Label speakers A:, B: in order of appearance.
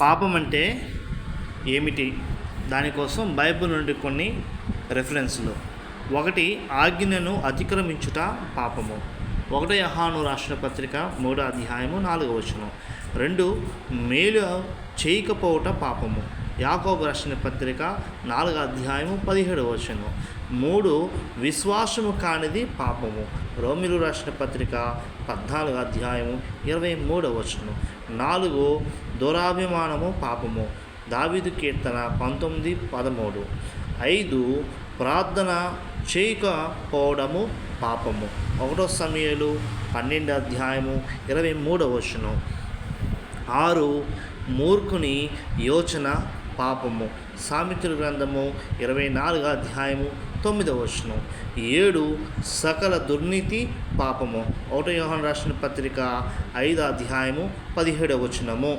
A: పాపం అంటే ఏమిటి? దానికోసం బైబిల్ నుండి కొన్ని రెఫరెన్స్లు. 1. ఆజ్ఞను అతిక్రమించుట పాపము. 1 యోహాను రాసిన పత్రిక 3వ అధ్యాయము 4వ వచనం. 2. మేలు చేయకపోవట పాపము. యాకోబు రాసిన పత్రిక 4వ అధ్యాయము 17వ వచనం. 3. విశ్వాసము కానిది పాపము. రోమిలు రాసిన పత్రిక 14వ అధ్యాయము 23వ వచనం. 4. దురాభిమానము పాపము. దావీదు కీర్తన 19:13. 5. ప్రార్థన చేయకపోవడము పాపము. 1 సమూయేలు 12వ అధ్యాయము 23వ వచనం. 6. మూర్ఖుని యోచన పాపము. సామెతల గ్రంథము 24వ అధ్యాయము 9వ వచనం. 7. సకల దుర్నీతి పాపము. 1 యోహాను రాసిన పత్రిక 5వ అధ్యాయము 17వ వచనము.